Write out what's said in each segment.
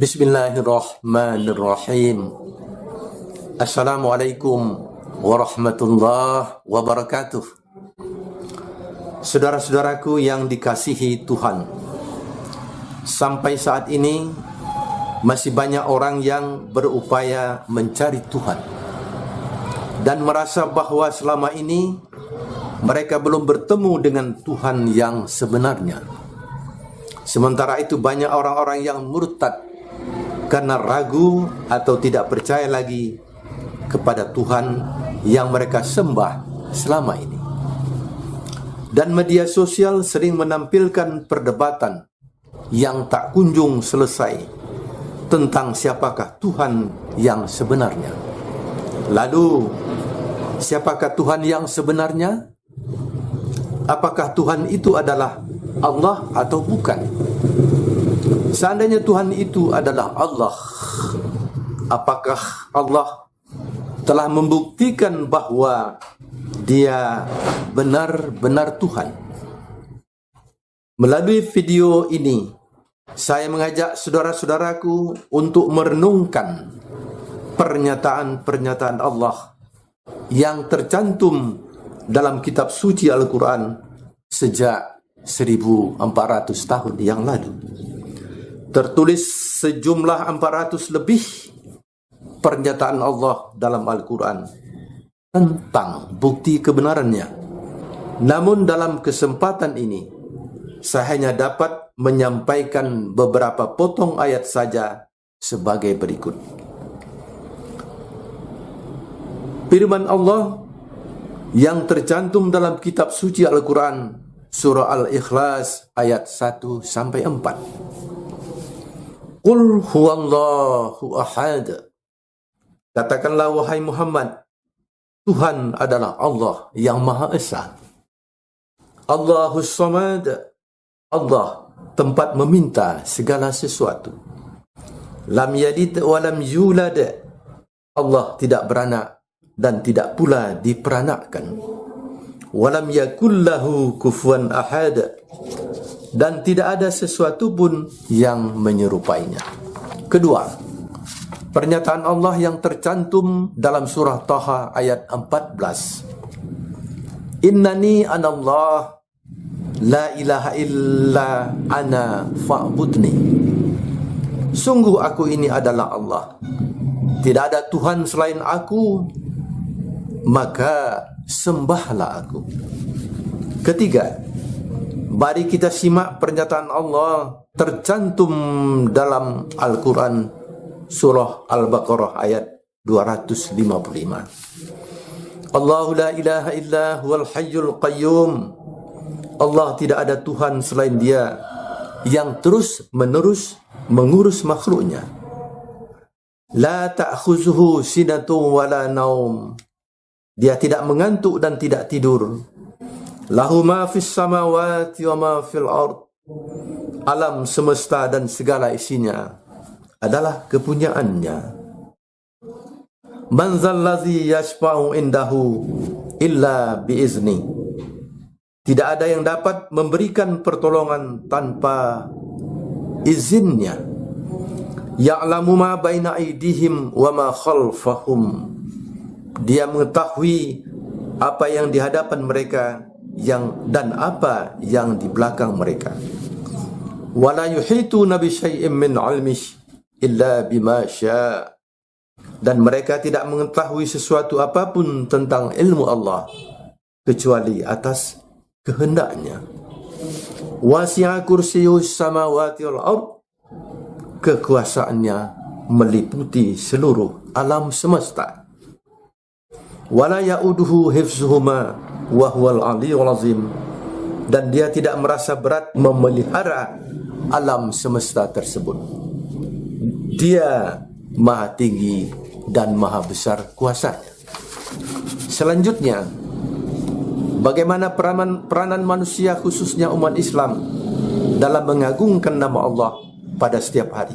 Bismillahirrahmanirrahim. Assalamualaikum warahmatullahi wabarakatuh. Saudara-saudaraku yang dikasihi Tuhan, sampai saat ini masih banyak orang yang berupaya mencari Tuhan dan merasa bahwa selama ini mereka belum bertemu dengan Tuhan yang sebenarnya. Sementara itu banyak orang-orang yang murtad karena ragu atau tidak percaya lagi kepada Tuhan yang mereka sembah selama ini. Dan media sosial sering menampilkan perdebatan yang tak kunjung selesai tentang siapakah Tuhan yang sebenarnya. Lalu, siapakah Tuhan yang sebenarnya? Apakah Tuhan itu adalah Allah atau bukan? Seandainya Tuhan itu adalah Allah, apakah Allah telah membuktikan bahwa Dia benar-benar Tuhan? Melalui video ini, saya mengajak saudara-saudaraku untuk merenungkan pernyataan-pernyataan Allah yang tercantum dalam kitab suci Al-Quran sejak 1400 tahun yang lalu. Tertulis sejumlah 400 lebih pernyataan Allah dalam Al-Quran tentang bukti kebenarannya. Namun dalam kesempatan ini, saya hanya dapat menyampaikan beberapa potong ayat saja sebagai berikut. Firman Allah yang tercantum dalam kitab suci Al-Quran, surah Al-Ikhlas ayat 1-4. Qul huwallahu ahad. Katakanlah wahai Muhammad, Tuhan adalah Allah yang Maha Esa. Allahus Samad, Allah tempat meminta segala sesuatu. Lam yalid wa lam yulad, Allah tidak beranak dan tidak pula diperanakkan. Walam yakul lahu kufuwan ahad, dan tidak ada sesuatu pun yang menyerupainya. Kedua, pernyataan Allah yang tercantum dalam surah Taha ayat 14. Innani anallah la ilaha illa ana fa'budni. Sungguh aku ini adalah Allah, tidak ada Tuhan selain aku, maka sembahlah aku. Ketiga, mari kita simak pernyataan Allah tercantum dalam Al-Quran surah Al-Baqarah ayat 255. Allahu la ilaha illa huwal hayyul qayyum. Allah tidak ada Tuhan selain Dia yang terus menerus mengurus makhluknya. La ta'khuzuhu sinatun wala naum. Dia tidak mengantuk dan tidak tidur. Lahu ma fis samawati wa ma fil ard. Alam semesta dan segala isinya adalah kepunyaannya. Man zallazi yashfa'u indahu illa biizni. Tidak ada yang dapat memberikan pertolongan tanpa izinnya. Ya'lamu ma baina aydihim wa ma khalfahum. Dia mengetahui apa yang di hadapan mereka dan apa yang di belakang mereka. Wala yuhituna bi syai'in min 'ilmihi illa bima syaa. Dan mereka tidak mengetahui sesuatu apapun tentang ilmu Allah kecuali atas kehendaknya. Wasi'a kursiyyus samawati wal ard. Kekuasaannya meliputi seluruh alam semesta. Wala ya'uduhu hifzuhuma wa huwal 'aliyyul 'azim. Dan dia tidak merasa berat memelihara alam semesta tersebut. Dia Maha tinggi dan Maha besar kuasanya. Selanjutnya, bagaimana peranan manusia khususnya umat Islam dalam mengagungkan nama Allah pada setiap hari?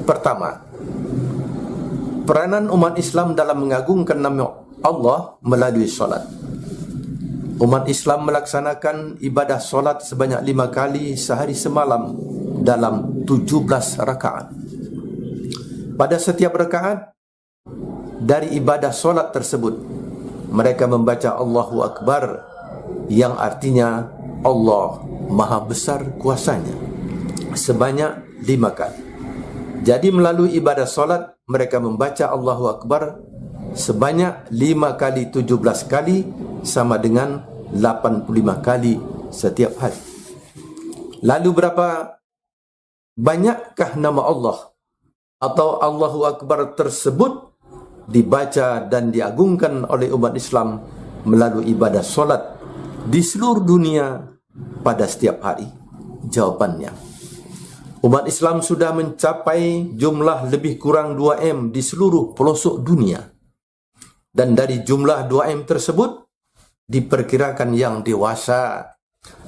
Pertama, peranan umat Islam dalam mengagungkan nama Allah melalui solat. Umat Islam melaksanakan ibadah solat sebanyak 5 kali sehari semalam dalam 17 rakaat. Pada setiap rakaat dari ibadah solat tersebut, mereka membaca Allahu Akbar, yang artinya Allah Maha Besar kuasanya, sebanyak 5 kali. Jadi melalui ibadah solat, mereka membaca Allahu Akbar sebanyak 5 kali 17 kali, sama dengan 85 kali setiap hari. Lalu berapa banyakkah nama Allah atau Allahu Akbar tersebut dibaca dan diagungkan oleh umat Islam melalui ibadah solat di seluruh dunia pada setiap hari? Jawabannya, umat Islam sudah mencapai jumlah lebih kurang 2M di seluruh pelosok dunia. Dan dari jumlah 2M tersebut, diperkirakan yang dewasa,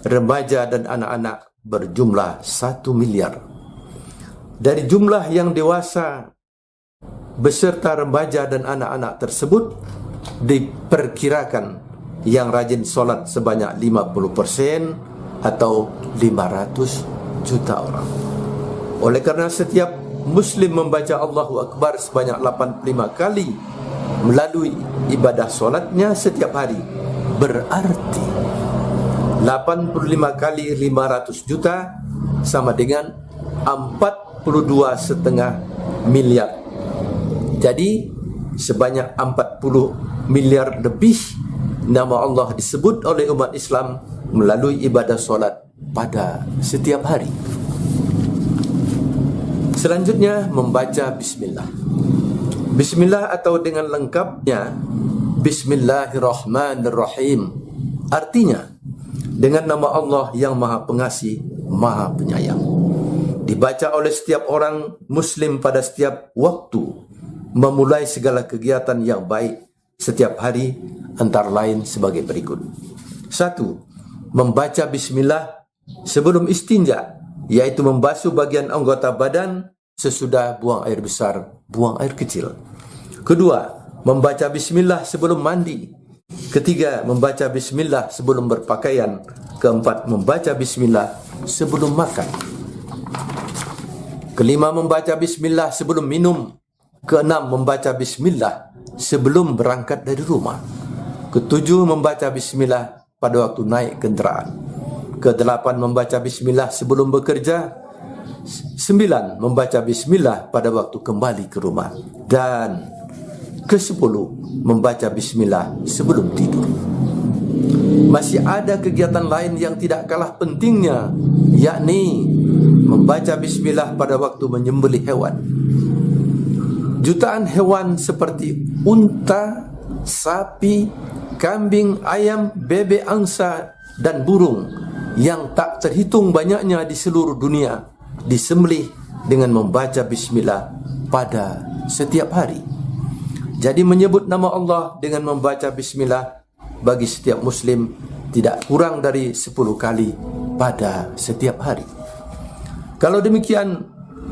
remaja dan anak-anak berjumlah 1 miliar. Dari jumlah yang dewasa beserta remaja dan anak-anak tersebut, diperkirakan yang rajin solat sebanyak 50% atau 500 juta orang. Oleh kerana setiap Muslim membaca Allahu Akbar sebanyak 85 kali melalui ibadah solatnya setiap hari, berarti 85 kali 500 juta sama dengan 42,5 miliar. Jadi sebanyak 40 miliar lebih nama Allah disebut oleh umat Islam melalui ibadah solat pada setiap hari. Selanjutnya, membaca Bismillah. Bismillah atau dengan lengkapnya Bismillahirrahmanirrahim, artinya dengan nama Allah yang Maha Pengasih, Maha Penyayang. Dibaca oleh setiap orang Muslim pada setiap waktu, memulai segala kegiatan yang baik setiap hari, antara lain sebagai berikut. 1. Membaca Bismillah sebelum istinja, yaitu membasuh bagian anggota badan sesudah buang air besar, buang air kecil. Kedua, membaca Bismillah sebelum mandi. Ketiga, membaca Bismillah sebelum berpakaian. Keempat, membaca Bismillah sebelum makan. Kelima, membaca Bismillah sebelum minum. Keenam, membaca Bismillah sebelum berangkat dari rumah. Ketujuh, membaca Bismillah pada waktu naik kenderaan. Kedelapan, membaca Bismillah sebelum bekerja. 9, membaca Bismillah pada waktu kembali ke rumah. Dan ke-10, membaca Bismillah sebelum tidur. Masih ada kegiatan lain yang tidak kalah pentingnya, yakni membaca Bismillah pada waktu menyembelih hewan. Jutaan hewan seperti unta, sapi, kambing, ayam, bebek angsa dan burung yang tak terhitung banyaknya di seluruh dunia disembelih dengan membaca Bismillah pada setiap hari. Jadi menyebut nama Allah dengan membaca Bismillah bagi setiap Muslim tidak kurang dari 10 kali pada setiap hari. Kalau demikian,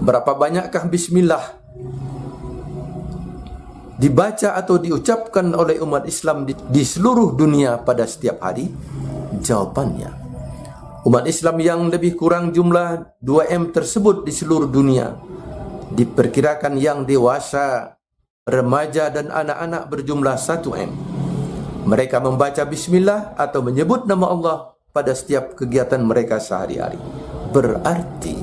berapa banyakkah Bismillah dibaca atau diucapkan oleh umat Islam di seluruh dunia pada setiap hari? Jawabannya, umat Islam yang lebih kurang jumlah 2M tersebut di seluruh dunia, diperkirakan yang dewasa, remaja dan anak-anak berjumlah 1M. Mereka membaca Bismillah atau menyebut nama Allah pada setiap kegiatan mereka sehari-hari. Berarti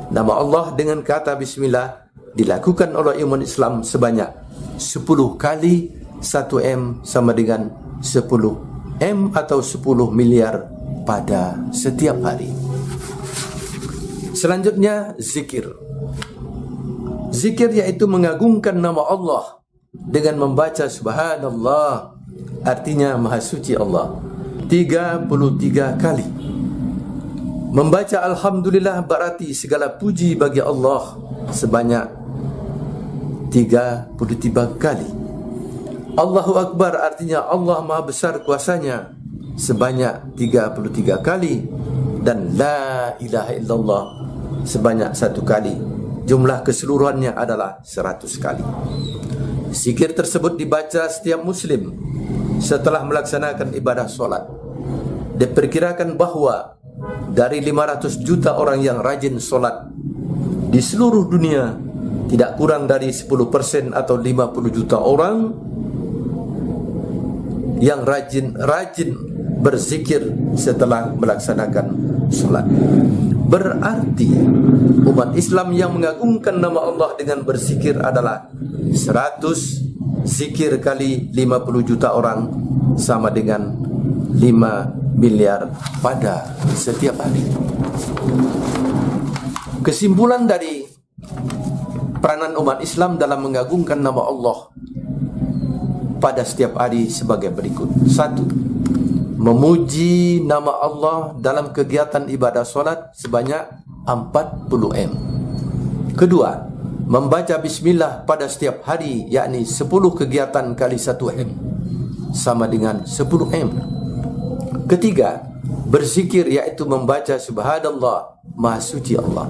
nama Allah dengan kata Bismillah dilakukan oleh umat Islam sebanyak 10 kali 1M sama dengan 10M atau 10 miliar pada setiap hari. Selanjutnya, zikir. Zikir yaitu mengagungkan nama Allah dengan membaca Subhanallah, artinya Maha Suci Allah, 33 kali. Membaca Alhamdulillah berarti segala puji bagi Allah sebanyak 33 kali. Allahu Akbar artinya Allah Maha Besar kuasanya sebanyak 33 kali. Dan La ilaha illallah sebanyak 1 kali. Jumlah keseluruhannya adalah 100 kali. Zikir tersebut dibaca setiap Muslim setelah melaksanakan ibadah solat. Diperkirakan bahawa dari 500 juta orang yang rajin solat di seluruh dunia, tidak kurang dari 10% atau 50 juta orang yang rajin berzikir setelah melaksanakan solat. Berarti umat Islam yang mengagungkan nama Allah dengan berzikir adalah 100 zikir kali 50 juta orang, sama dengan 5 miliar pada setiap hari. Kesimpulan dari peranan umat Islam dalam mengagungkan nama Allah pada setiap hari sebagai berikut. 1. Memuji nama Allah dalam kegiatan ibadah solat sebanyak 40 M. Kedua, membaca bismillah pada setiap hari, yakni 10 kegiatan kali 1 M, sama dengan 10 M. Ketiga, berzikir, yaitu membaca subhanallah, maha suci Allah,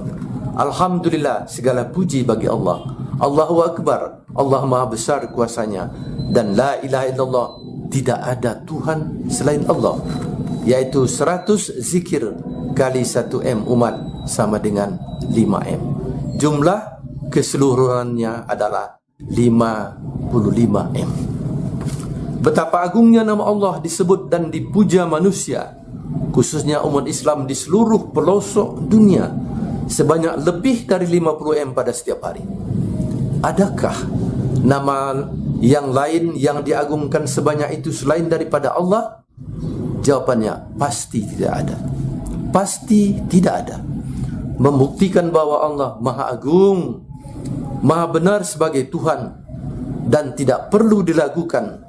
alhamdulillah, segala puji bagi Allah, Allahu Akbar, Allah maha besar kuasanya, dan la ilaha illallah, tidak ada Tuhan selain Allah, yaitu 100 zikir kali 1 M umat, sama dengan 5 M. Jumlah keseluruhannya adalah 55 M. Betapa agungnya nama Allah disebut dan dipuja manusia, khususnya umat Islam di seluruh pelosok dunia, sebanyak lebih dari 50 M pada setiap hari. Adakah nama yang lain yang diagungkan sebanyak itu selain daripada Allah? Jawabannya pasti tidak ada. Pasti tidak ada. Membuktikan bahwa Allah Maha Agung, Maha benar sebagai Tuhan, dan tidak perlu diragukan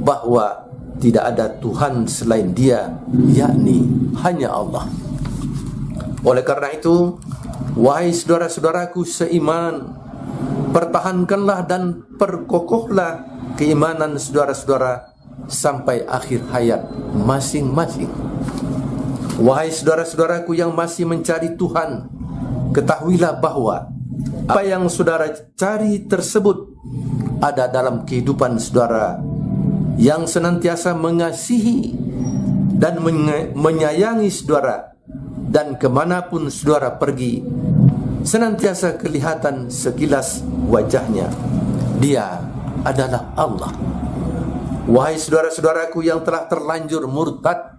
bahwa tidak ada Tuhan selain Dia, yakni hanya Allah. Oleh karena itu, wahai saudara-saudaraku seiman, pertahankanlah dan perkokohlah keimanan saudara-saudara sampai akhir hayat masing-masing. Wahai saudara-saudaraku yang masih mencari Tuhan, ketahuilah bahwa apa yang saudara cari tersebut ada dalam kehidupan saudara, yang senantiasa mengasihi dan menyayangi saudara, dan kemanapun saudara pergi senantiasa kelihatan sekilas wajahnya. Dia adalah Allah. Wahai saudara-saudaraku yang telah terlanjur murtad,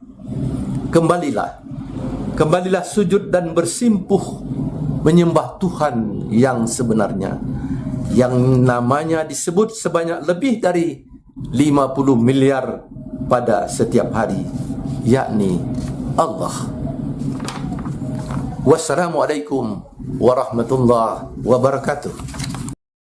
kembalilah sujud dan bersimpuh menyembah Tuhan yang sebenarnya, yang namanya disebut sebanyak lebih dari 50 miliar pada setiap hari, yakni Allah. Wassalamualaikum warahmatullahi wabarakatuh.